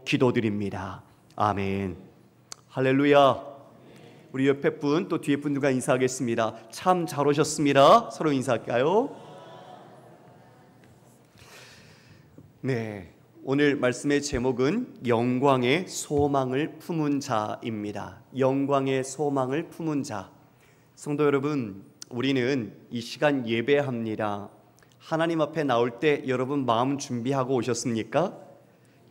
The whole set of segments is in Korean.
기도드립니다. 아멘. 할렐루야. 우리 옆에 분 또 뒤에 분들과 인사하겠습니다. 참 잘 오셨습니다. 서로 인사할까요? 네, 오늘 말씀의 제목은 영광의 소망을 품은 자입니다. 영광의 소망을 품은 자. 성도 여러분, 우리는 이 시간 예배합니다. 하나님 앞에 나올 때 여러분 마음 준비하고 오셨습니까?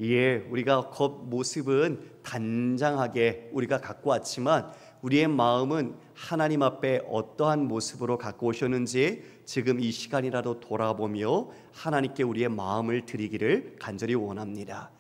예, 우리가 겉모습은 단장하게 우리가 갖고 왔지만 우리의 마음은 하나님 앞에 어떠한 모습으로 갖고 오셨는지 지금 이 시간이라도 돌아보며 하나님께 우리의 마음을 드리기를 간절히 원합니다.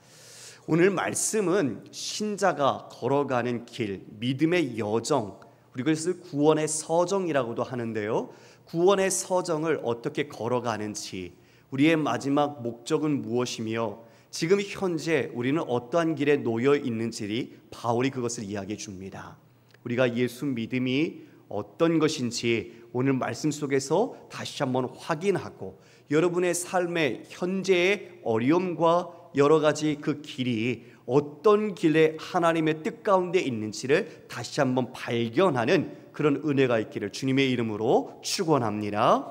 오늘 말씀은 신자가 걸어가는 길, 믿음의 여정, 우리가 그것을 구원의 서정이라고도 하는데요, 구원의 서정을 어떻게 걸어가는지, 우리의 마지막 목적은 무엇이며 지금 현재 우리는 어떠한 길에 놓여 있는지 바울이 그것을 이야기해 줍니다. 우리가 예수 믿음이 어떤 것인지 오늘 말씀 속에서 다시 한번 확인하고 여러분의 삶의 현재의 어려움과 여러 가지 그 길이 어떤 길에 하나님의 뜻 가운데 있는지를 다시 한번 발견하는 그런 은혜가 있기를 주님의 이름으로 축원합니다.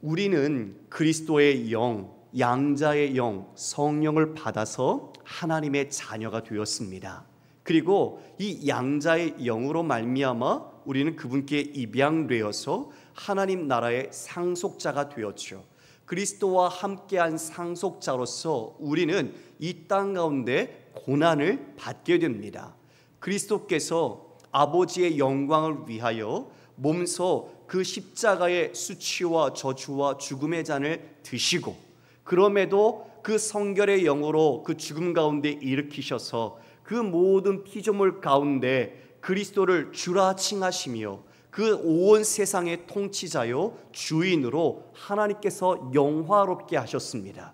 우리는 그리스도의 영, 양자의 영, 성령을 받아서 하나님의 자녀가 되었습니다. 그리고 이 양자의 영으로 말미암아 우리는 그분께 입양되어서 하나님 나라의 상속자가 되었죠. 그리스도와 함께한 상속자로서 우리는 이 땅 가운데 고난을 받게 됩니다. 그리스도께서 아버지의 영광을 위하여 몸소 그 십자가의 수치와 저주와 죽음의 잔을 드시고, 그럼에도 그 성결의 영으로 그 죽음 가운데 일으키셔서 그 모든 피조물 가운데 그리스도를 주라 칭하시며 그 온 세상의 통치자요 주인으로 하나님께서 영화롭게 하셨습니다.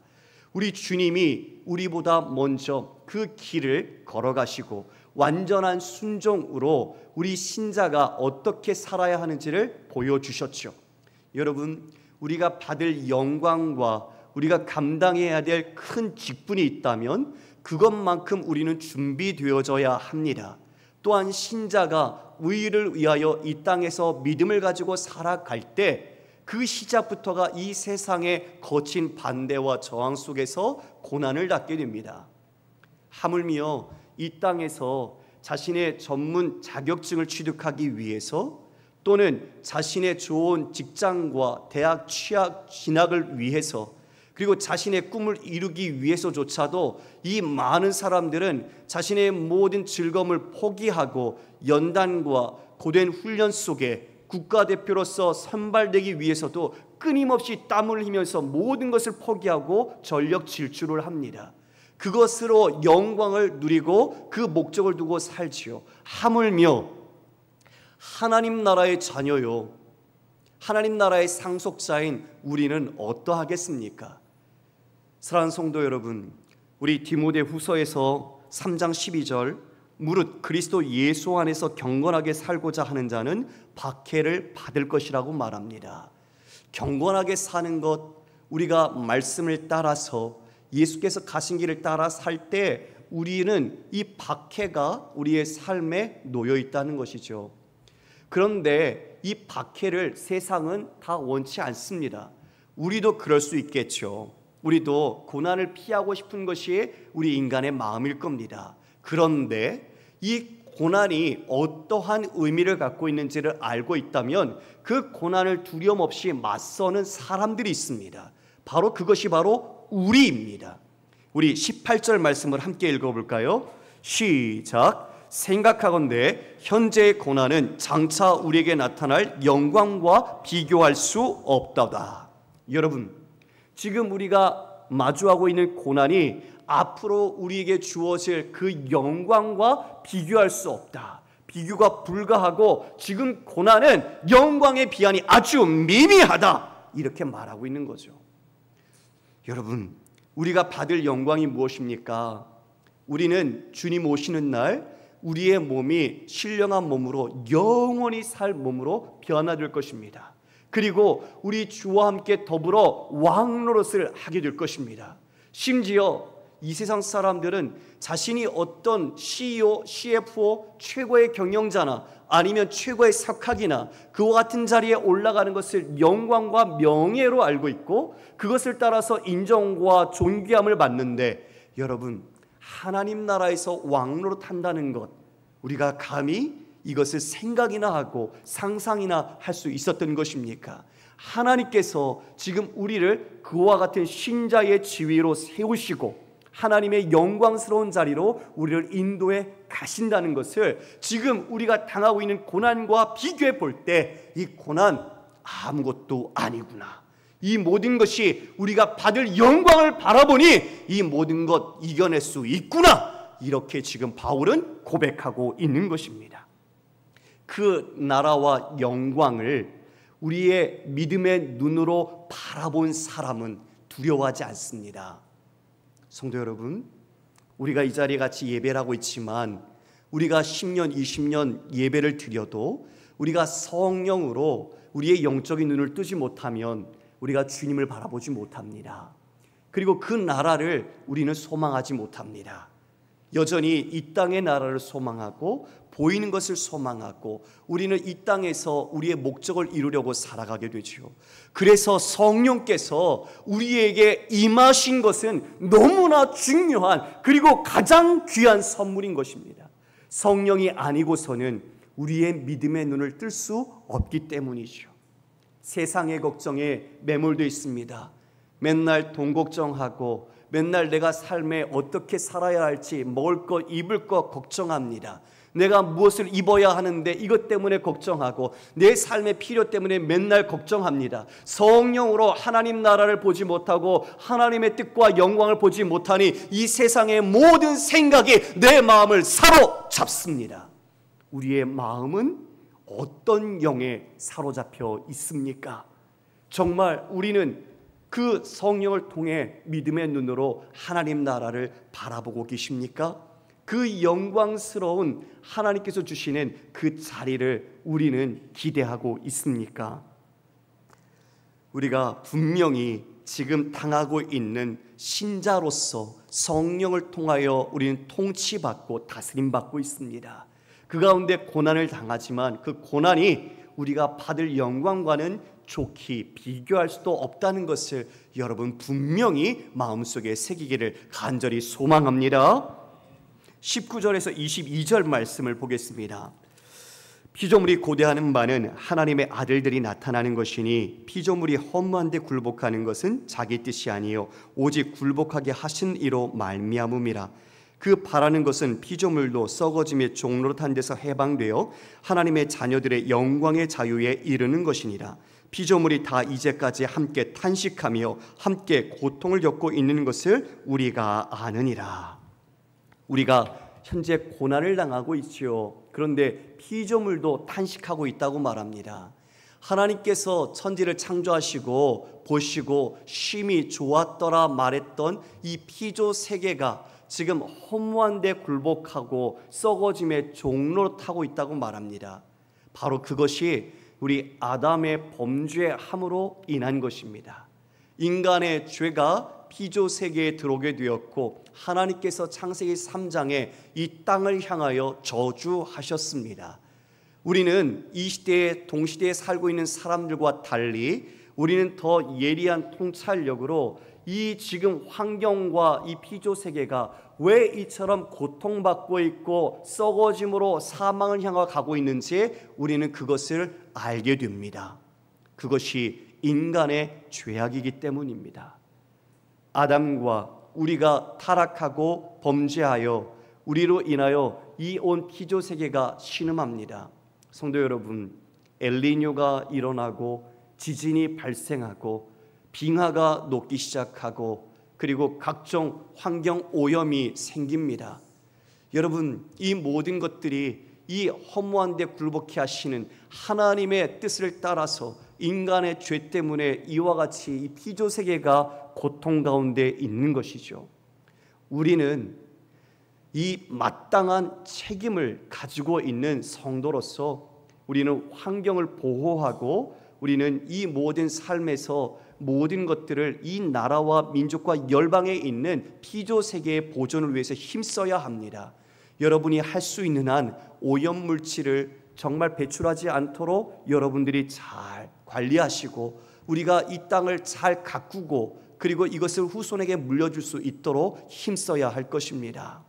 우리 주님이 우리보다 먼저 그 길을 걸어가시고 완전한 순종으로 우리 신자가 어떻게 살아야 하는지를 보여주셨죠. 여러분, 우리가 받을 영광과 우리가 감당해야 될 큰 직분이 있다면 그것만큼 우리는 준비되어져야 합니다. 또한 신자가 의를 위하여 이 땅에서 믿음을 가지고 살아갈 때 그 시작부터가 이 세상의 거친 반대와 저항 속에서 고난을 받게 됩니다. 하물며 이 땅에서 자신의 전문 자격증을 취득하기 위해서 또는 자신의 좋은 직장과 대학 취학 진학을 위해서 그리고 자신의 꿈을 이루기 위해서조차도 이 많은 사람들은 자신의 모든 즐거움을 포기하고 연단과 고된 훈련 속에 국가대표로서 선발되기 위해서도 끊임없이 땀을 흘리면서 모든 것을 포기하고 전력 질주를 합니다. 그것으로 영광을 누리고 그 목적을 두고 살지요. 하물며 하나님 나라의 자녀요, 하나님 나라의 상속자인 우리는 어떠하겠습니까? 사랑하는 성도 여러분, 우리 디모데후서에서 3장 12절 무릇 그리스도 예수 안에서 경건하게 살고자 하는 자는 박해를 받을 것이라고 말합니다. 경건하게 사는 것, 우리가 말씀을 따라서 예수께서 가신 길을 따라 살 때 우리는 이 박해가 우리의 삶에 놓여 있다는 것이죠. 그런데 이 박해를 세상은 다 원치 않습니다. 우리도 그럴 수 있겠죠. 우리도 고난을 피하고 싶은 것이 우리 인간의 마음일 겁니다. 그런데 이 고난이 어떠한 의미를 갖고 있는지를 알고 있다면 그 고난을 두려움 없이 맞서는 사람들이 있습니다. 바로 그것이 바로 우리입니다. 우리 18절 말씀을 함께 읽어볼까요? 시작. 생각하건대 현재의 고난은 장차 우리에게 나타날 영광과 비교할 수 없다다. 여러분, 지금 우리가 마주하고 있는 고난이 앞으로 우리에게 주어질 그 영광과 비교할 수 없다. 비교가 불가하고 지금 고난은 영광의 비하니 아주 미미하다. 이렇게 말하고 있는 거죠. 여러분, 우리가 받을 영광이 무엇입니까? 우리는 주님 오시는 날 우리의 몸이 신령한 몸으로 영원히 살 몸으로 변화될 것입니다. 그리고 우리 주와 함께 더불어 왕노릇을 하게 될 것입니다. 심지어 이 세상 사람들은 자신이 어떤 CEO, CFO, 최고의 경영자나 아니면 최고의 석학이나 그와 같은 자리에 올라가는 것을 영광과 명예로 알고 있고 그것을 따라서 인정과 존귀함을 받는데, 여러분, 하나님 나라에서 왕노릇 한다는 것, 우리가 감히 이것을 생각이나 하고 상상이나 할 수 있었던 것입니까? 하나님께서 지금 우리를 그와 같은 신자의 지위로 세우시고 하나님의 영광스러운 자리로 우리를 인도해 가신다는 것을 지금 우리가 당하고 있는 고난과 비교해 볼 때 이 고난 아무것도 아니구나, 이 모든 것이 우리가 받을 영광을 바라보니 이 모든 것 이겨낼 수 있구나, 이렇게 지금 바울은 고백하고 있는 것입니다. 그 나라와 영광을 우리의 믿음의 눈으로 바라본 사람은 두려워하지 않습니다. 성도 여러분, 우리가 이 자리에 같이 예배를 하고 있지만 우리가 10년, 20년 예배를 드려도 우리가 성령으로 우리의 영적인 눈을 뜨지 못하면 우리가 주님을 바라보지 못합니다. 그리고 그 나라를 우리는 소망하지 못합니다. 여전히 이 땅의 나라를 소망하고 보이는 것을 소망하고 우리는 이 땅에서 우리의 목적을 이루려고 살아가게 되죠. 그래서 성령께서 우리에게 임하신 것은 너무나 중요한 그리고 가장 귀한 선물인 것입니다. 성령이 아니고서는 우리의 믿음의 눈을 뜰 수 없기 때문이죠. 세상의 걱정에 매몰되어 있습니다. 맨날 돈 걱정하고 맨날 내가 삶에 어떻게 살아야 할지, 먹을 것 입을 것 걱정합니다. 내가 무엇을 입어야 하는데 이것 때문에 걱정하고 내 삶의 필요 때문에 맨날 걱정합니다. 성령으로 하나님 나라를 보지 못하고 하나님의 뜻과 영광을 보지 못하니 이 세상의 모든 생각이 내 마음을 사로잡습니다. 우리의 마음은 어떤 영에 사로잡혀 있습니까? 정말 우리는 그 성령을 통해 믿음의 눈으로 하나님 나라를 바라보고 계십니까? 그 영광스러운 하나님께서 주시는 그 자리를 우리는 기대하고 있습니까? 우리가 분명히 지금 당하고 있는 신자로서 성령을 통하여 우리는 통치받고 다스림받고 있습니다. 그 가운데 고난을 당하지만 그 고난이 우리가 받을 영광과는 좋게 비교할 수도 없다는 것을 여러분 분명히 마음속에 새기기를 간절히 소망합니다. 19절에서 22절 말씀을 보겠습니다. 피조물이 고대하는 바는 하나님의 아들들이 나타나는 것이니 피조물이 허무한 데 굴복하는 것은 자기 뜻이 아니요 오직 굴복하게 하신 이로 말미암음이라. 그 바라는 것은 피조물도 썩어짐의 종노릇한 데서 해방되어 하나님의 자녀들의 영광의 자유에 이르는 것이니라. 피조물이 다 이제까지 함께 탄식하며 함께 고통을 겪고 있는 것을 우리가 아느니라. 우리가 현재 고난을 당하고 있지요. 그런데 피조물도 탄식하고 있다고 말합니다. 하나님께서 천지를 창조하시고 보시고 쉼이 좋았더라 말했던 이 피조 세계가 지금 허무한 데 굴복하고 썩어짐의 종노릇하고 있다고 말합니다. 바로 그것이 우리 아담의 범죄함으로 인한 것입니다. 인간의 죄가 피조 세계에 들어오게 되었고 하나님께서 창세기 3장에 이 땅을 향하여 저주하셨습니다. 우리는 이 시대에 동시대에 살고 있는 사람들과 달리 우리는 더 예리한 통찰력으로 이 지금 환경과 이 피조 세계가 왜 이처럼 고통받고 있고 썩어짐으로 사망을 향하여 가고 있는지 우리는 그것을 알게 됩니다. 그것이 인간의 죄악이기 때문입니다. 아담과 우리가 타락하고 범죄하여 우리로 인하여 이 온 피조 세계가 신음합니다. 성도 여러분, 엘니뇨가 일어나고 지진이 발생하고 빙하가 녹기 시작하고 그리고 각종 환경 오염이 생깁니다. 여러분, 이 모든 것들이 이 허무한 데 굴복해 하시는 하나님의 뜻을 따라서 인간의 죄 때문에 이와 같이 이 피조 세계가 고통 가운데 있는 것이죠. 우리는 이 마땅한 책임을 가지고 있는 성도로서 우리는 환경을 보호하고 우리는 이 모든 삶에서 모든 것들을 이 나라와 민족과 열방에 있는 피조 세계의 보존을 위해서 힘써야 합니다. 여러분이 할 수 있는 한 오염물질을 정말 배출하지 않도록 여러분들이 잘 관리하시고 우리가 이 땅을 잘 가꾸고 그리고 이것을 후손에게 물려줄 수 있도록 힘써야 할 것입니다.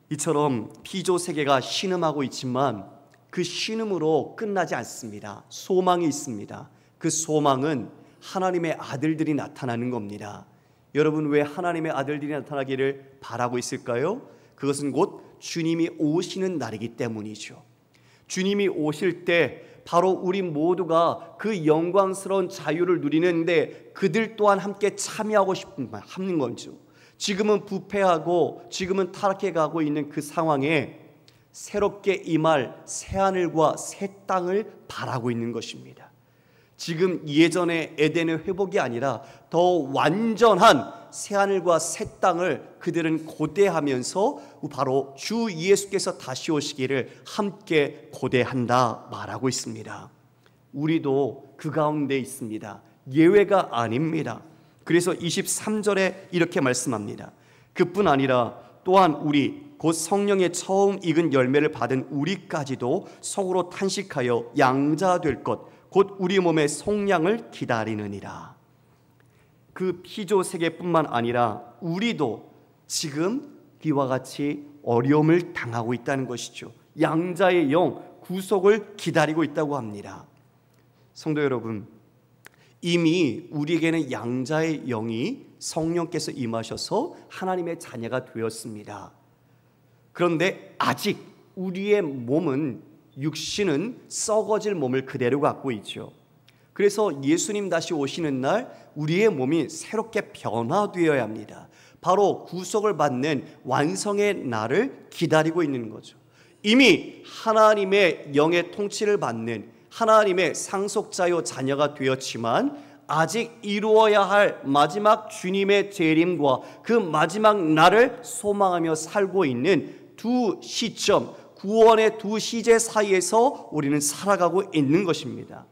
이처럼 피조 세계가 신음하고 있지만 그 신음으로 끝나지 않습니다. 소망이 있습니다. 그 소망은 하나님의 아들들이 나타나는 겁니다. 여러분, 왜 하나님의 아들들이 나타나기를 바라고 있을까요? 그것은 곧 주님이 오시는 날이기 때문이죠. 주님이 오실 때 바로 우리 모두가 그 영광스러운 자유를 누리는데 그들 또한 함께 참여하고 싶은 거죠. 지금은 부패하고 지금은 타락해 가고 있는 그 상황에 새롭게 임할 새하늘과 새 땅을 바라고 있는 것입니다. 지금 예전의 에덴의 회복이 아니라 더 완전한 새하늘과 새 땅을 그들은 고대하면서 바로 주 예수께서 다시 오시기를 함께 고대한다 말하고 있습니다. 우리도 그 가운데 있습니다. 예외가 아닙니다. 그래서 23절에 이렇게 말씀합니다. 그뿐 아니라 또한 우리 곧 성령의 처음 익은 열매를 받은 우리까지도 속으로 탄식하여 양자 될 것 곧 우리 몸의 속량을 기다리느니라. 그 피조 세계뿐만 아니라 우리도 지금 이와 같이 어려움을 당하고 있다는 것이죠. 양자의 영 구속을 기다리고 있다고 합니다. 성도 여러분, 이미 우리에게는 양자의 영이 성령께서 임하셔서 하나님의 자녀가 되었습니다. 그런데 아직 우리의 몸은, 육신은 썩어질 몸을 그대로 갖고 있죠. 그래서 예수님 다시 오시는 날 우리의 몸이 새롭게 변화되어야 합니다. 바로 구속을 받는 완성의 날을 기다리고 있는 거죠. 이미 하나님의 영의 통치를 받는 하나님의 상속자요 자녀가 되었지만 아직 이루어야 할 마지막 주님의 재림과 그 마지막 날을 소망하며 살고 있는 두 시점, 구원의 두 시제 사이에서 우리는 살아가고 있는 것입니다.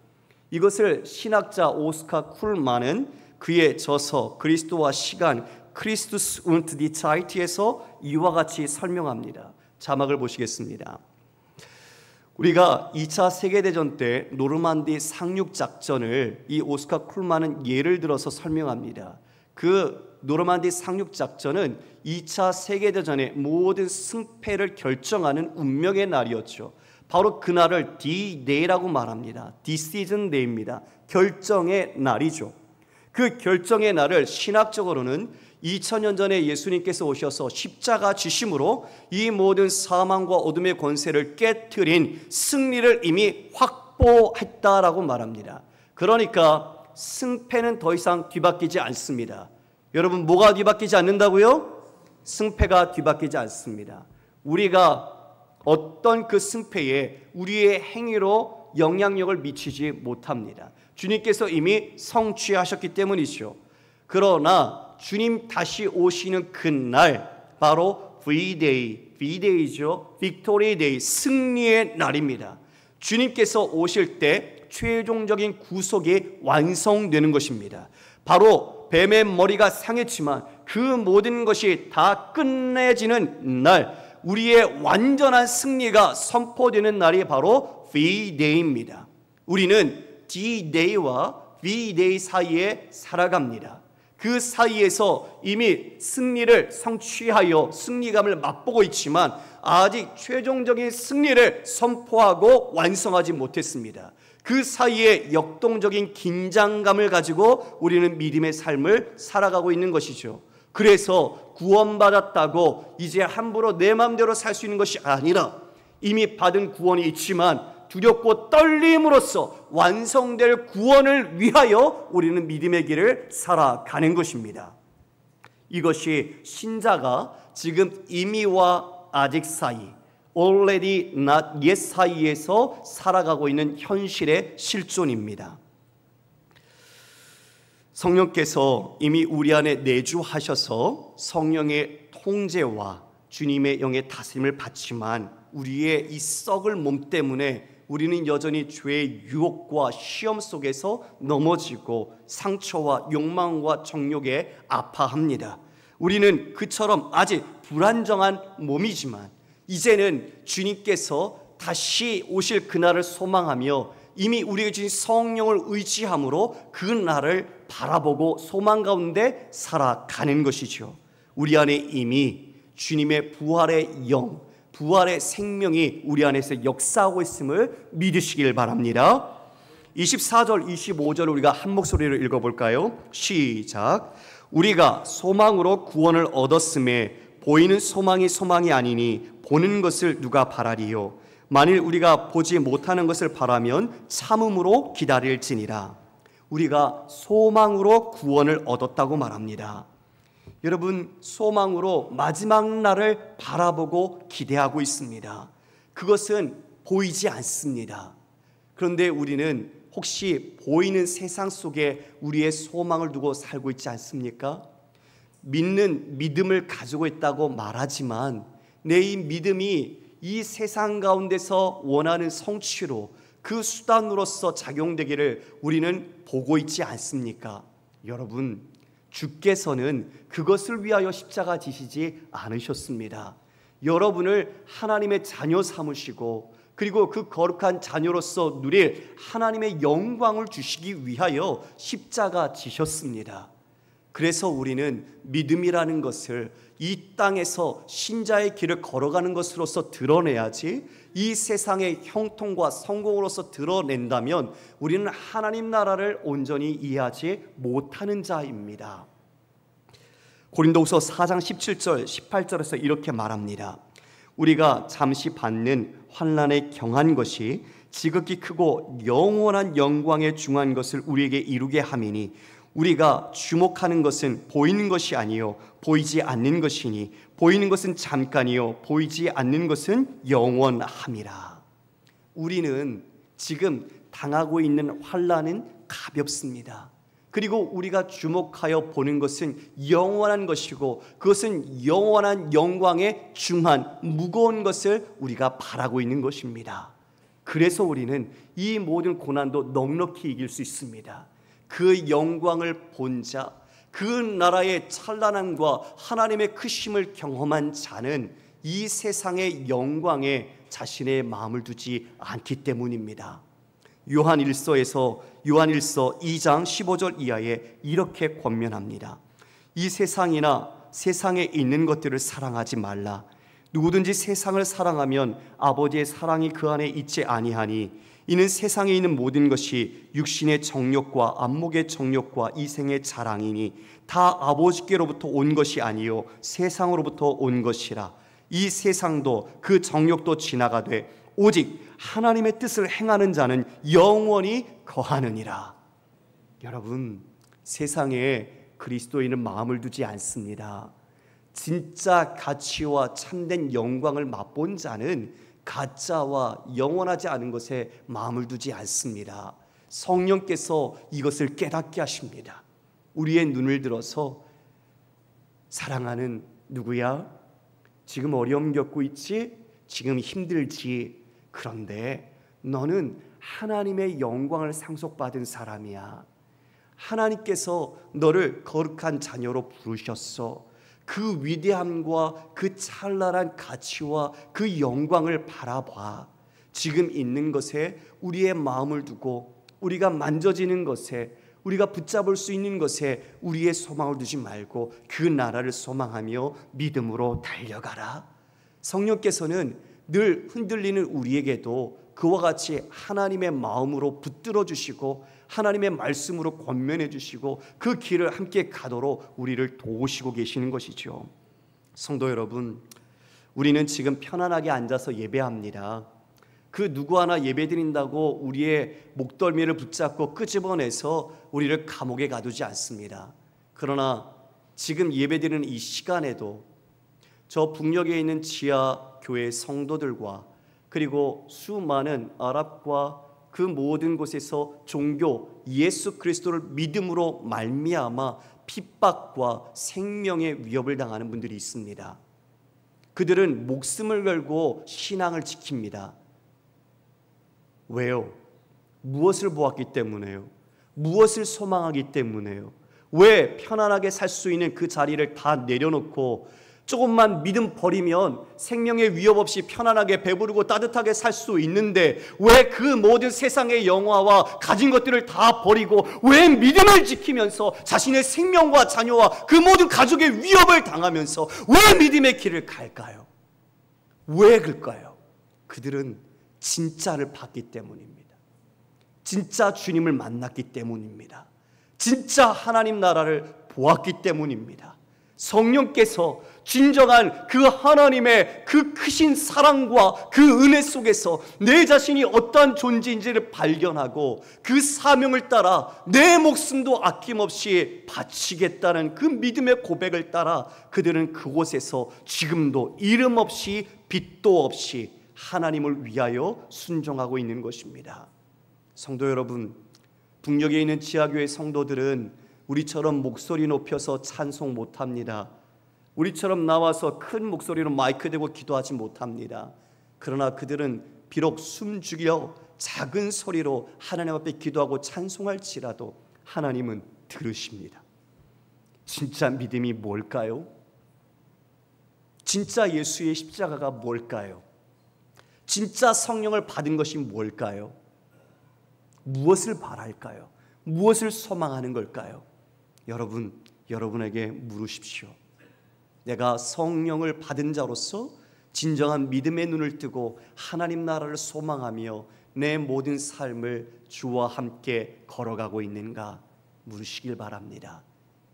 이것을 신학자 오스카 쿨만은 그의 저서 그리스도와 시간 크리스투스 und die Zeit에서 이와 같이 설명합니다. 자막을 보시겠습니다. 우리가 2차 세계대전 때 노르만디 상륙작전을 이 오스카 쿨만은 예를 들어서 설명합니다. 그 노르만디 상륙작전은 2차 세계대전의 모든 승패를 결정하는 운명의 날이었죠. 바로 그날을 D-Day라고 말합니다. Decision Day입니다. 결정의 날이죠. 그 결정의 날을 신학적으로는 2000년 전에 예수님께서 오셔서 십자가 지심으로 이 모든 사망과 어둠의 권세를 깨트린 승리를 이미 확보했다라고 말합니다. 그러니까 승패는 더 이상 뒤바뀌지 않습니다. 여러분, 뭐가 뒤바뀌지 않는다고요? 승패가 뒤바뀌지 않습니다. 우리가 어떤 그 승패에 우리의 행위로 영향력을 미치지 못합니다. 주님께서 이미 성취하셨기 때문이죠. 그러나 주님 다시 오시는 그날 바로 V-Day, V-Day죠. Victory Day, 승리의 날입니다. 주님께서 오실 때 최종적인 구속이 완성되는 것입니다. 바로 뱀의 머리가 상했지만 그 모든 것이 다 끝내지는 날, 우리의 완전한 승리가 선포되는 날이 바로 V-Day입니다. 우리는 D-Day와 V-Day 사이에 살아갑니다. 그 사이에서 이미 승리를 성취하여 승리감을 맛보고 있지만 아직 최종적인 승리를 선포하고 완성하지 못했습니다. 그 사이에 역동적인 긴장감을 가지고 우리는 믿음의 삶을 살아가고 있는 것이죠. 그래서 구원받았다고 이제 함부로 내 마음대로 살 수 있는 것이 아니라 이미 받은 구원이 있지만 두렵고 떨림으로써 완성될 구원을 위하여 우리는 믿음의 길을 살아가는 것입니다. 이것이 신자가 지금 이미와 아직 사이, already not yet 사이에서 살아가고 있는 현실의 실존입니다. 성령께서 이미 우리 안에 내주하셔서 성령의 통제와 주님의 영의 다스림을 받지만 우리의 이 썩을 몸 때문에 우리는 여전히 죄의 유혹과 시험 속에서 넘어지고 상처와 욕망과 정욕에 아파합니다. 우리는 그처럼 아직 불안정한 몸이지만 이제는 주님께서 다시 오실 그날을 소망하며 이미 우리에게 주신 성령을 의지함으로 그 날을 바라보고 소망 가운데 살아가는 것이죠. 우리 안에 이미 주님의 부활의 영, 부활의 생명이 우리 안에서 역사하고 있음을 믿으시길 바랍니다. 24절, 25절 우리가 한 목소리로 읽어볼까요? 시작. 우리가 소망으로 구원을 얻었음에 보이는 소망이 소망이 아니니 보는 것을 누가 바라리요? 만일 우리가 보지 못하는 것을 바라면 참음으로 기다릴지니라. 우리가 소망으로 구원을 얻었다고 말합니다. 여러분, 소망으로 마지막 날을 바라보고 기대하고 있습니다. 그것은 보이지 않습니다. 그런데 우리는 혹시 보이는 세상 속에 우리의 소망을 두고 살고 있지 않습니까? 믿는 믿음을 가지고 있다고 말하지만 내 이 믿음이 이 세상 가운데서 원하는 성취로 그 수단으로서 작용되기를 우리는 보고 있지 않습니까? 여러분, 주께서는 그것을 위하여 십자가 지시지 않으셨습니다. 여러분을 하나님의 자녀 삼으시고 그리고 그 거룩한 자녀로서 누릴 하나님의 영광을 주시기 위하여 십자가 지셨습니다. 그래서 우리는 믿음이라는 것을 이 땅에서 신자의 길을 걸어가는 것으로서 드러내야지, 이 세상의 형통과 성공으로서 드러낸다면 우리는 하나님 나라를 온전히 이해하지 못하는 자입니다. 고린도후서 4장 17절 18절에서 이렇게 말합니다. 우리가 잠시 받는 환난에 경한 것이 지극히 크고 영원한 영광에 중한 것을 우리에게 이루게 함이니 우리가 주목하는 것은 보이는 것이 아니요 보이지 않는 것이니 보이는 것은 잠깐이요 보이지 않는 것은 영원함이라. 우리는 지금 당하고 있는 환난은 가볍습니다. 그리고 우리가 주목하여 보는 것은 영원한 것이고 그것은 영원한 영광에 중한 무거운 것을 우리가 바라고 있는 것입니다. 그래서 우리는 이 모든 고난도 넉넉히 이길 수 있습니다. 그 영광을 본 자, 그 나라의 찬란함과 하나님의 크심을 경험한 자는 이 세상의 영광에 자신의 마음을 두지 않기 때문입니다. 요한일서 2장 15절 이하에 이렇게 권면합니다. 이 세상이나 세상에 있는 것들을 사랑하지 말라. 누구든지 세상을 사랑하면 아버지의 사랑이 그 안에 있지 아니하니 이는 세상에 있는 모든 것이 육신의 정욕과 안목의 정욕과 이생의 자랑이니 다 아버지께로부터 온 것이 아니요 세상으로부터 온 것이라. 이 세상도 그 정욕도 지나가되 오직 하나님의 뜻을 행하는 자는 영원히 거하느니라. 여러분, 세상에 그리스도인은 마음을 두지 않습니다. 진짜 가치와 참된 영광을 맛본 자는 가짜와 영원하지 않은 것에 마음을 두지 않습니다. 성령께서 이것을 깨닫게 하십니다. 우리의 눈을 들어서 사랑하는 누구야? 지금 어려움 겪고 있지? 지금 힘들지? 그런데 너는 하나님의 영광을 상속받은 사람이야. 하나님께서 너를 거룩한 자녀로 부르셨어. 그 위대함과 그 찬란한 가치와 그 영광을 바라봐. 지금 있는 것에 우리의 마음을 두고 우리가 만져지는 것에 우리가 붙잡을 수 있는 것에 우리의 소망을 두지 말고 그 나라를 소망하며 믿음으로 달려가라. 성령께서는 늘 흔들리는 우리에게도 그와 같이 하나님의 마음으로 붙들어 주시고 하나님의 말씀으로 권면해 주시고 그 길을 함께 가도록 우리를 도우시고 계시는 것이죠. 성도 여러분, 우리는 지금 편안하게 앉아서 예배합니다. 그 누구 하나 예배드린다고 우리의 목덜미를 붙잡고 끄집어내서 우리를 감옥에 가두지 않습니다. 그러나 지금 예배드리는 이 시간에도 저 북녘에 있는 지하 교회 성도들과 그리고 수많은 아랍과 그 모든 곳에서 종교 예수 그리스도를 믿음으로 말미암아 핍박과 생명의 위협을 당하는 분들이 있습니다. 그들은 목숨을 걸고 신앙을 지킵니다. 왜요? 무엇을 보았기 때문에요? 무엇을 소망하기 때문에요? 왜 편안하게 살 수 있는 그 자리를 다 내려놓고 조금만 믿음 버리면 생명의 위협 없이 편안하게 배부르고 따뜻하게 살 수 있는데 왜 그 모든 세상의 영화와 가진 것들을 다 버리고 왜 믿음을 지키면서 자신의 생명과 자녀와 그 모든 가족의 위협을 당하면서 왜 믿음의 길을 갈까요? 왜 그럴까요? 그들은 진짜를 봤기 때문입니다. 진짜 주님을 만났기 때문입니다. 진짜 하나님 나라를 보았기 때문입니다. 성령께서 진정한 그 하나님의 그 크신 사랑과 그 은혜 속에서 내 자신이 어떠한 존재인지를 발견하고 그 사명을 따라 내 목숨도 아낌없이 바치겠다는 그 믿음의 고백을 따라 그들은 그곳에서 지금도 이름 없이 빛도 없이 하나님을 위하여 순종하고 있는 것입니다. 성도 여러분, 북녘에 있는 지하교회 성도들은 우리처럼 목소리 높여서 찬송 못합니다. 우리처럼 나와서 큰 목소리로 마이크 대고 기도하지 못합니다. 그러나 그들은 비록 숨죽여 작은 소리로 하나님 앞에 기도하고 찬송할지라도 하나님은 들으십니다. 진짜 믿음이 뭘까요? 진짜 예수의 십자가가 뭘까요? 진짜 성령을 받은 것이 뭘까요? 무엇을 바랄까요? 무엇을 소망하는 걸까요? 여러분, 여러분에게 물으십시오. 내가 성령을 받은 자로서 진정한 믿음의 눈을 뜨고 하나님 나라를 소망하며 내 모든 삶을 주와 함께 걸어가고 있는가 물으시길 바랍니다.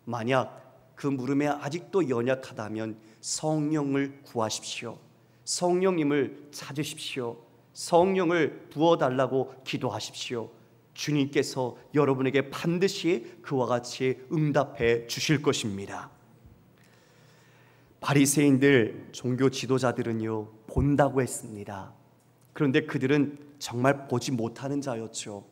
만약 그 물음에 아직도 연약하다면 성령을 구하십시오. 성령님을 찾으십시오. 성령을 부어달라고 기도하십시오. 주님께서 여러분에게 반드시 그와 같이 응답해 주실 것입니다. 바리새인들, 종교 지도자들은요, 본다고 했습니다. 그런데 그들은 정말 보지 못하는 자였죠.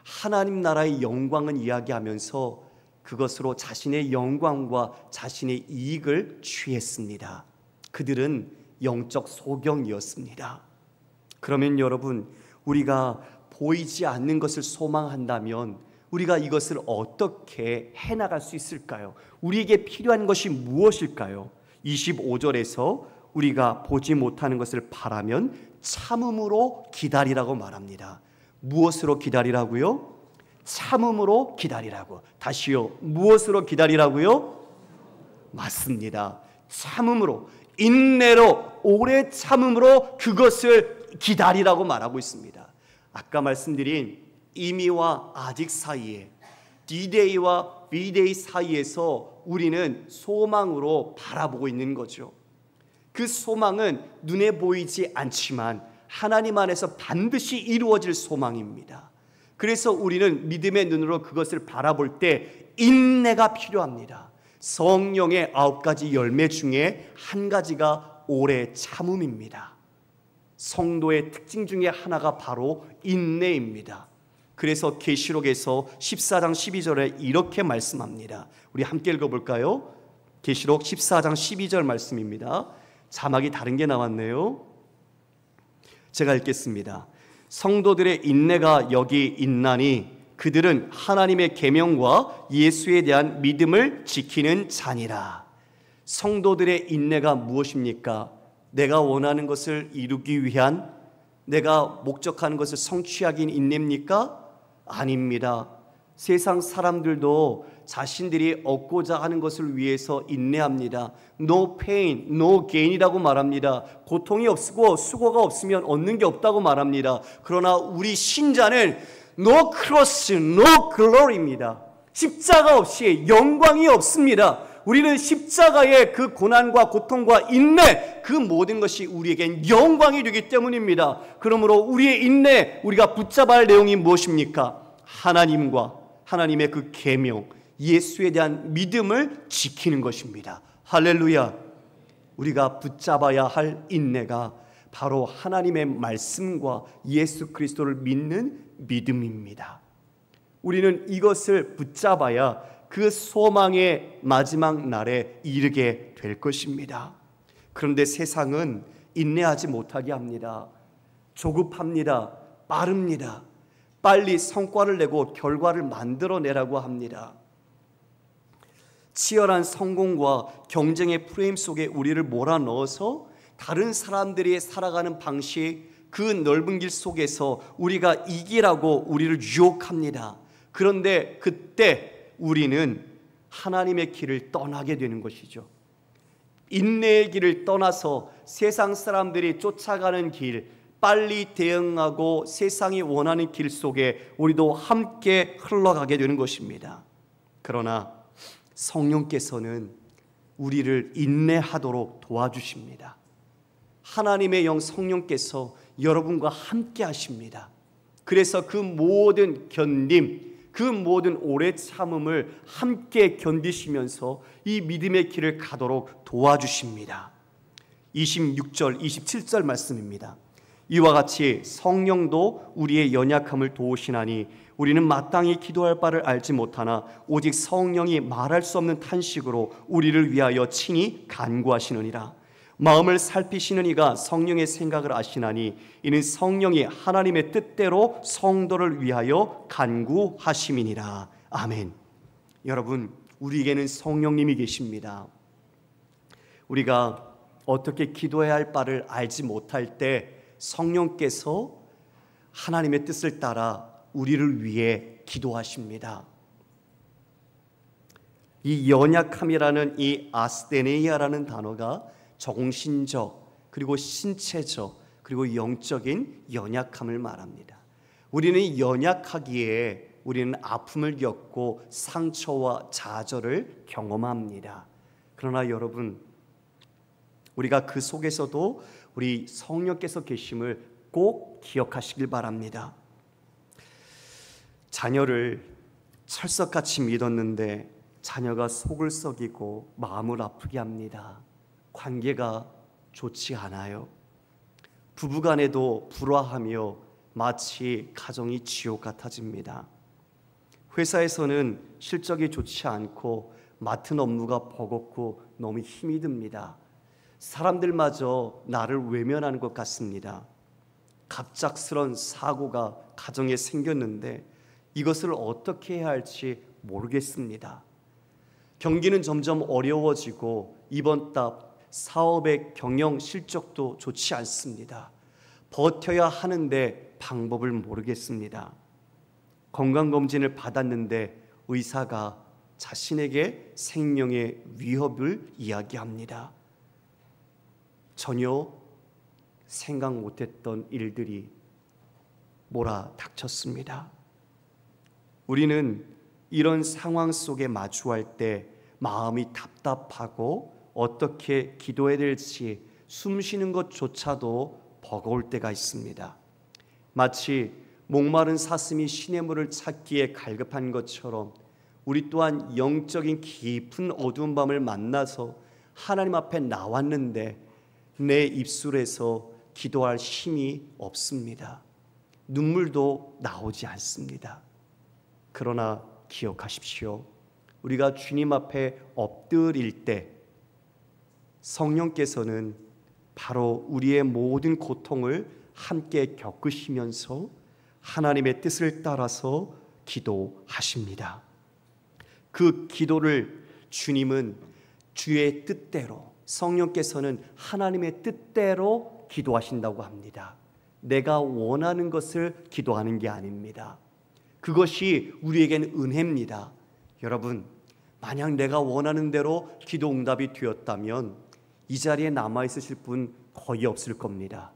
하나님 나라의 영광은 이야기하면서 그것으로 자신의 영광과 자신의 이익을 취했습니다. 그들은 영적 소경이었습니다. 그러면 여러분, 우리가 보이지 않는 것을 소망한다면 우리가 이것을 어떻게 해나갈 수 있을까요? 우리에게 필요한 것이 무엇일까요? 25절에서 우리가 보지 못하는 것을 바라면 참음으로 기다리라고 말합니다. 무엇으로 기다리라고요? 참음으로 기다리라고. 다시요, 무엇으로 기다리라고요? 맞습니다. 참음으로, 인내로, 오래 참음으로 그것을 기다리라고 말하고 있습니다. 아까 말씀드린 이미와 아직 사이에, D-Day와 B-Day 사이에서 우리는 소망으로 바라보고 있는 거죠. 그 소망은 눈에 보이지 않지만 하나님 안에서 반드시 이루어질 소망입니다. 그래서 우리는 믿음의 눈으로 그것을 바라볼 때 인내가 필요합니다. 성령의 9가지 열매 중에 한 가지가 오래 참음입니다. 성도의 특징 중에 하나가 바로 인내입니다. 그래서 계시록에서 14장 12절에 이렇게 말씀합니다. 우리 함께 읽어볼까요? 계시록 14장 12절 말씀입니다. 자막이 다른 게 나왔네요. 제가 읽겠습니다. 성도들의 인내가 여기 있나니 그들은 하나님의 계명과 예수에 대한 믿음을 지키는 자니라. 성도들의 인내가 무엇입니까? 내가 원하는 것을 이루기 위한, 내가 목적하는 것을 성취하기 인내입니까? 아닙니다. 세상 사람들도 자신들이 얻고자 하는 것을 위해서 인내합니다. No pain, no gain이라고 말합니다. 고통이 없고 수고가 없으면 얻는 게 없다고 말합니다. 그러나 우리 신자는 no cross, no glory입니다. 십자가 없이 영광이 없습니다. 우리는 십자가의 그 고난과 고통과 인내, 그 모든 것이 우리에겐 영광이 되기 때문입니다. 그러므로 우리의 인내, 우리가 붙잡아야 할 내용이 무엇입니까? 하나님과 하나님의 그 계명, 예수에 대한 믿음을 지키는 것입니다. 할렐루야. 우리가 붙잡아야 할 인내가 바로 하나님의 말씀과 예수 그리스도를 믿는 믿음입니다. 우리는 이것을 붙잡아야 그 소망의 마지막 날에 이르게 될 것입니다. 그런데 세상은 인내하지 못하게 합니다. 조급합니다. 빠릅니다. 빨리 성과를 내고 결과를 만들어내라고 합니다. 치열한 성공과 경쟁의 프레임 속에 우리를 몰아넣어서 다른 사람들이 살아가는 방식, 그 넓은 길 속에서 우리가 이기라고 우리를 유혹합니다. 그런데 그때 우리는 하나님의 길을 떠나게 되는 것이죠. 인내의 길을 떠나서 세상 사람들이 쫓아가는 길, 빨리 대응하고 세상이 원하는 길 속에 우리도 함께 흘러가게 되는 것입니다. 그러나 성령께서는 우리를 인내하도록 도와주십니다. 하나님의 영 성령께서 여러분과 함께 하십니다. 그래서 그 모든 견딤, 그 모든 오래 참음을 함께 견디시면서 이 믿음의 길을 가도록 도와주십니다. 26절, 27절 말씀입니다. 이와 같이 성령도 우리의 연약함을 도우시나니 우리는 마땅히 기도할 바를 알지 못하나 오직 성령이 말할 수 없는 탄식으로 우리를 위하여 친히 간구하시느니라. 마음을 살피시는 이가 성령의 생각을 아시나니 이는 성령이 하나님의 뜻대로 성도를 위하여 간구하심이니라. 아멘. 여러분, 우리에게는 성령님이 계십니다. 우리가 어떻게 기도해야 할 바를 알지 못할 때 성령께서 하나님의 뜻을 따라 우리를 위해 기도하십니다. 이 연약함이라는 이 아스데네이아라는 단어가 정신적 그리고 신체적 그리고 영적인 연약함을 말합니다. 우리는 연약하기에 우리는 아픔을 겪고 상처와 좌절을 경험합니다. 그러나 여러분, 우리가 그 속에서도 우리 성령께서 계심을 꼭 기억하시길 바랍니다. 자녀를 철석같이 믿었는데 자녀가 속을 썩이고 마음을 아프게 합니다. 관계가 좋지 않아요. 부부간에도 불화하며 마치 가정이 지옥 같아집니다. 회사에서는 실적이 좋지 않고 맡은 업무가 버겁고 너무 힘이 듭니다. 사람들마저 나를 외면하는 것 같습니다. 갑작스런 사고가 가정에 생겼는데 이것을 어떻게 해야 할지 모르겠습니다. 경기는 점점 어려워지고 이번 달 사업의 경영 실적도 좋지 않습니다. 버텨야 하는데 방법을 모르겠습니다. 건강검진을 받았는데 의사가 자신에게 생명의 위협을 이야기합니다. 전혀 생각 못했던 일들이 몰아닥쳤습니다. 우리는 이런 상황 속에 마주할 때 마음이 답답하고 어떻게 기도해야 될지 숨 쉬는 것조차도 버거울 때가 있습니다. 마치 목마른 사슴이 시냇물을 찾기에 갈급한 것처럼 우리 또한 영적인 깊은 어두운 밤을 만나서 하나님 앞에 나왔는데 내 입술에서 기도할 힘이 없습니다. 눈물도 나오지 않습니다. 그러나 기억하십시오. 우리가 주님 앞에 엎드릴 때 성령께서는 바로 우리의 모든 고통을 함께 겪으시면서 하나님의 뜻을 따라서 기도하십니다. 그 기도를 주님은 주의 뜻대로, 성령께서는 하나님의 뜻대로 기도하신다고 합니다. 내가 원하는 것을 기도하는 게 아닙니다. 그것이 우리에게는 은혜입니다. 여러분, 만약 내가 원하는 대로 기도 응답이 되었다면 이 자리에 남아있으실 분 거의 없을 겁니다.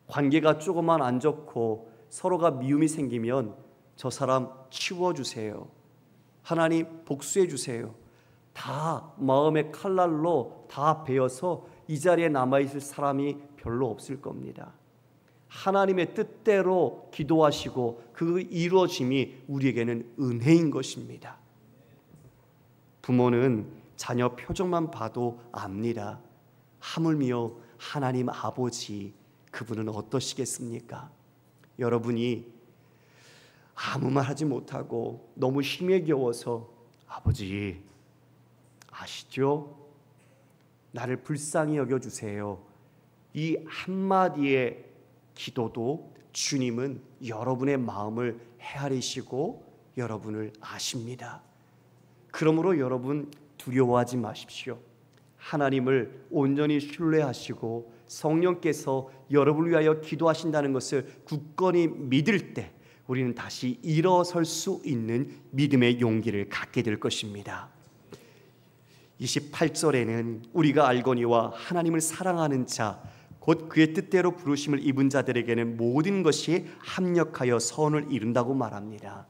관계가 조금만 안 좋고 서로가 미움이 생기면 저 사람 치워주세요. 하나님 복수해 주세요. 다 마음의 칼날로 다 베어서 이 자리에 남아있을 사람이 별로 없을 겁니다. 하나님의 뜻대로 기도하시고 그 이루어짐이 우리에게는 은혜인 것입니다. 부모는 자녀 표정만 봐도 압니다. 하물며 하나님 아버지, 그분은 어떠시겠습니까? 여러분이 아무 말 하지 못하고 너무 힘에 겨워서 아버지 아시죠? 나를 불쌍히 여겨주세요. 이 한마디의 기도도 주님은 여러분의 마음을 헤아리시고 여러분을 아십니다. 그러므로 여러분 두려워하지 마십시오. 하나님을 온전히 신뢰하시고 성령께서 여러분을 위하여 기도하신다는 것을 굳건히 믿을 때 우리는 다시 일어설 수 있는 믿음의 용기를 갖게 될 것입니다. 28절에는 우리가 알거니와 하나님을 사랑하는 자 곧 그의 뜻대로 부르심을 입은 자들에게는 모든 것이 합력하여 선을 이룬다고 말합니다.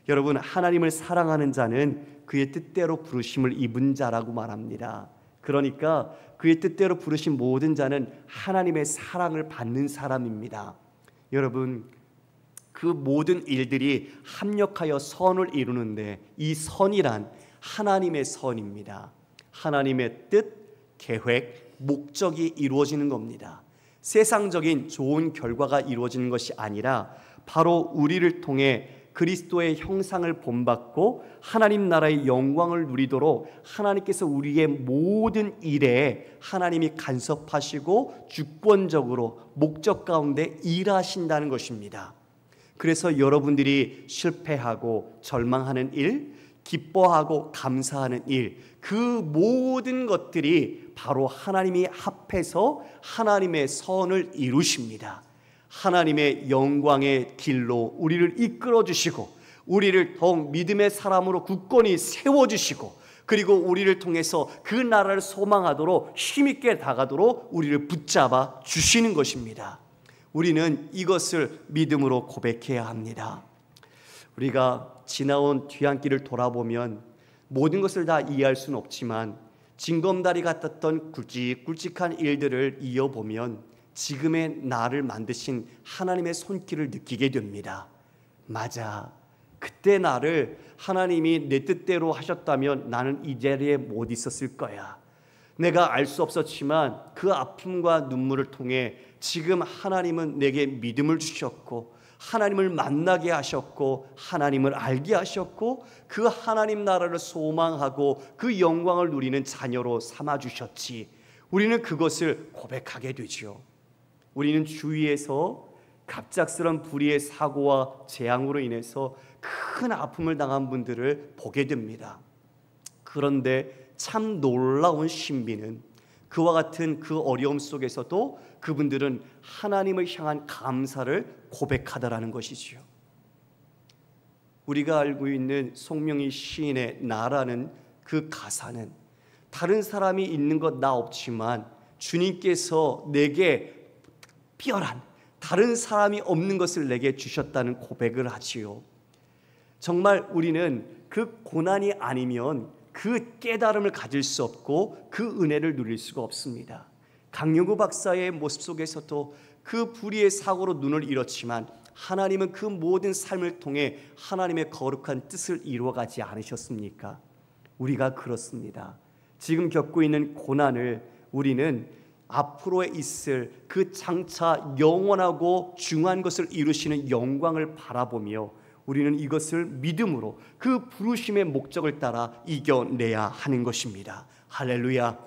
여러분, 하나님을 사랑하는 자는 그의 뜻대로 부르심을 입은 자라고 말합니다. 그러니까 그의 뜻대로 부르신 모든 자는 하나님의 사랑을 받는 사람입니다. 여러분, 그 모든 일들이 합력하여 선을 이루는데 이 선이란 하나님의 선입니다. 하나님의 뜻, 계획, 목적이 이루어지는 겁니다. 세상적인 좋은 결과가 이루어지는 것이 아니라 바로 우리를 통해 그리스도의 형상을 본받고 하나님 나라의 영광을 누리도록 하나님께서 우리의 모든 일에 하나님이 간섭하시고 주권적으로 목적 가운데 일하신다는 것입니다. 그래서 여러분들이 실패하고 절망하는 일, 기뻐하고 감사하는 일, 그 모든 것들이 바로 하나님이 합해서 하나님의 선을 이루십니다. 하나님의 영광의 길로 우리를 이끌어 주시고 우리를 더욱 믿음의 사람으로 굳건히 세워주시고 그리고 우리를 통해서 그 나라를 소망하도록 힘있게 나가도록 우리를 붙잡아 주시는 것입니다. 우리는 이것을 믿음으로 고백해야 합니다. 우리가 지나온 뒤안길을 돌아보면 모든 것을 다 이해할 수는 없지만 징검다리 같았던 굵직굵직한 일들을 이어보면 지금의 나를 만드신 하나님의 손길을 느끼게 됩니다. 맞아, 그때 나를 하나님이 내 뜻대로 하셨다면 나는 이 자리에 못 있었을 거야. 내가 알 수 없었지만 그 아픔과 눈물을 통해 지금 하나님은 내게 믿음을 주셨고 하나님을 만나게 하셨고 하나님을 알게 하셨고 그 하나님 나라를 소망하고 그 영광을 누리는 자녀로 삼아주셨지. 우리는 그것을 고백하게 되죠. 우리는 주위에서 갑작스런 불의의 사고와 재앙으로 인해서 큰 아픔을 당한 분들을 보게 됩니다. 그런데 참 놀라운 신비는 그와 같은 그 어려움 속에서도 그분들은 하나님을 향한 감사를 고백하더라는 것이지요. 우리가 알고 있는 송명희 시인의 나라는 그 가사는 다른 사람이 있는 것 나 없지만 주님께서 내게 특별한 다른 사람이 없는 것을 내게 주셨다는 고백을 하지요. 정말 우리는 그 고난이 아니면 그 깨달음을 가질 수 없고 그 은혜를 누릴 수가 없습니다. 강영구 박사의 모습 속에서도 그 불의의 사고로 눈을 잃었지만 하나님은 그 모든 삶을 통해 하나님의 거룩한 뜻을 이루어가지 않으셨습니까? 우리가 그렇습니다. 지금 겪고 있는 고난을 우리는 앞으로에 있을 그 장차 영원하고 중요한 것을 이루시는 영광을 바라보며 우리는 이것을 믿음으로 그 부르심의 목적을 따라 이겨내야 하는 것입니다. 할렐루야.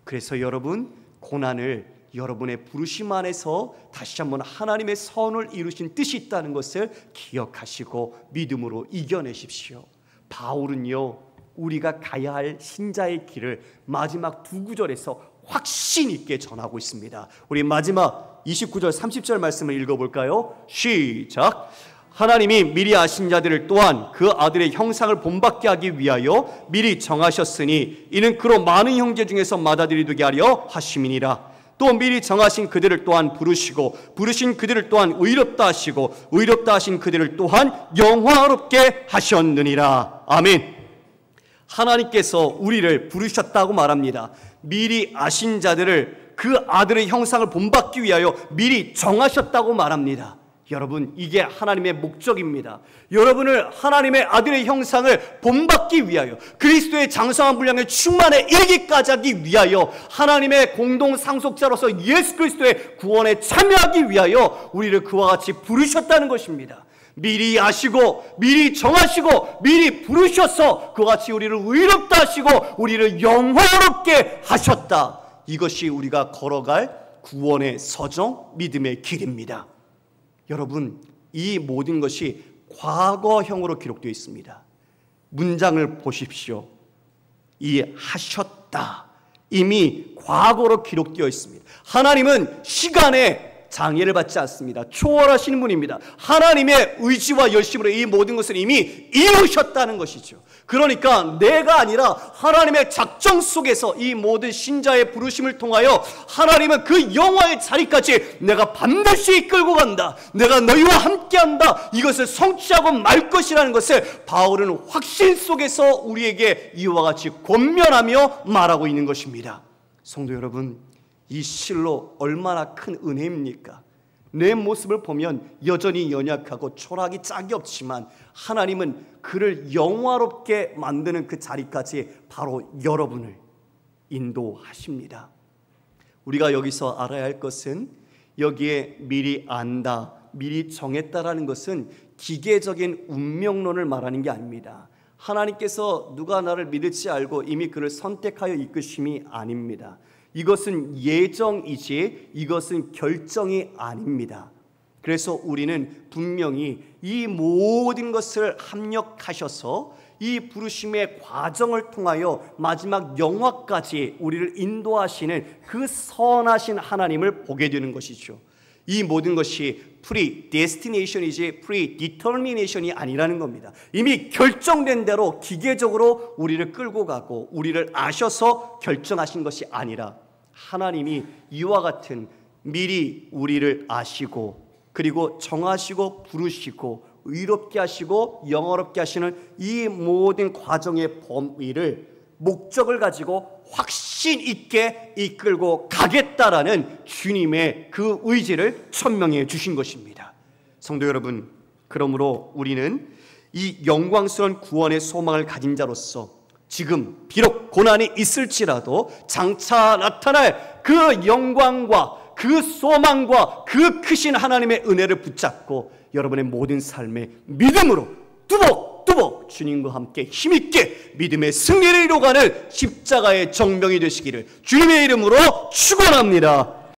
그래서 여러분, 고난을 여러분의 부르심 안에서 다시 한번 하나님의 선을 이루신 뜻이 있다는 것을 기억하시고 믿음으로 이겨내십시오. 바울은요, 우리가 가야 할 신자의 길을 마지막 두 구절에서 확신 있게 전하고 있습니다. 우리 마지막 29절 30절 말씀을 읽어볼까요? 시작. 하나님이 미리 아신 자들을 또한 그 아들의 형상을 본받게 하기 위하여 미리 정하셨으니 이는 그로 많은 형제 중에서 맏아들이 되게 하려 하심이니라. 또 미리 정하신 그들을 또한 부르시고 부르신 그들을 또한 의롭다 하시고 의롭다 하신 그들을 또한 영화롭게 하셨느니라. 아멘. 하나님께서 우리를 부르셨다고 말합니다. 미리 아신 자들을 그 아들의 형상을 본받기 위하여 미리 정하셨다고 말합니다. 여러분, 이게 하나님의 목적입니다. 여러분을 하나님의 아들의 형상을 본받기 위하여 그리스도의 장성한 분량의 충만에 이르기까지 하기 위하여 하나님의 공동 상속자로서 예수 그리스도의 구원에 참여하기 위하여 우리를 그와 같이 부르셨다는 것입니다. 미리 아시고 미리 정하시고 미리 부르셔서 그와 같이 우리를 의롭다 하시고 우리를 영화롭게 하셨다. 이것이 우리가 걸어갈 구원의 서정, 믿음의 길입니다. 여러분, 이 모든 것이 과거형으로 기록되어 있습니다. 문장을 보십시오. 이 하셨다, 이미 과거로 기록되어 있습니다. 하나님은 시간에 장애를 받지 않습니다. 초월하시는 분입니다. 하나님의 의지와 열심으로 이 모든 것을 이미 이루셨다는 것이죠. 그러니까 내가 아니라 하나님의 작정 속에서 이 모든 신자의 부르심을 통하여 하나님은 그 영화의 자리까지 내가 반드시 이끌고 간다, 내가 너희와 함께한다, 이것을 성취하고 말 것이라는 것을 바울은 확신 속에서 우리에게 이와 같이 권면하며 말하고 있는 것입니다. 성도 여러분, 이 실로 얼마나 큰 은혜입니까? 내 모습을 보면 여전히 연약하고 초라하기 짝이 없지만 하나님은 그를 영화롭게 만드는 그 자리까지 바로 여러분을 인도하십니다. 우리가 여기서 알아야 할 것은 여기에 미리 안다, 미리 정했다라는 것은 기계적인 운명론을 말하는 게 아닙니다. 하나님께서 누가 나를 믿을지 알고 이미 그를 선택하여 이끄심이 아닙니다. 이것은 예정이지 이것은 결정이 아닙니다. 그래서 우리는 분명히 이 모든 것을 합력하셔서 이 부르심의 과정을 통하여 마지막 영화까지 우리를 인도하시는 그 선하신 하나님을 보게 되는 것이죠. 이 모든 것이 predestination이지 predetermination이 아니라는 겁니다. 이미 결정된 대로 기계적으로 우리를 끌고 가고 우리를 아셔서 결정하신 것이 아니라 하나님이 이와 같은 미리 우리를 아시고 그리고 정하시고 부르시고 의롭게 하시고 영어롭게 하시는 이 모든 과정의 범위를 목적을 가지고 확신 있게 이끌고 가겠다라는 주님의 그 의지를 천명해 주신 것입니다. 성도 여러분, 그러므로 우리는 이 영광스러운 구원의 소망을 가진 자로서 지금 비록 고난이 있을지라도 장차 나타날 그 영광과 그 소망과 그 크신 하나님의 은혜를 붙잡고 여러분의 모든 삶에 믿음으로 뚜벅뚜벅 주님과 함께 힘있게 믿음의 승리를 이루어가는 십자가의 정병이 되시기를 주님의 이름으로 축원합니다.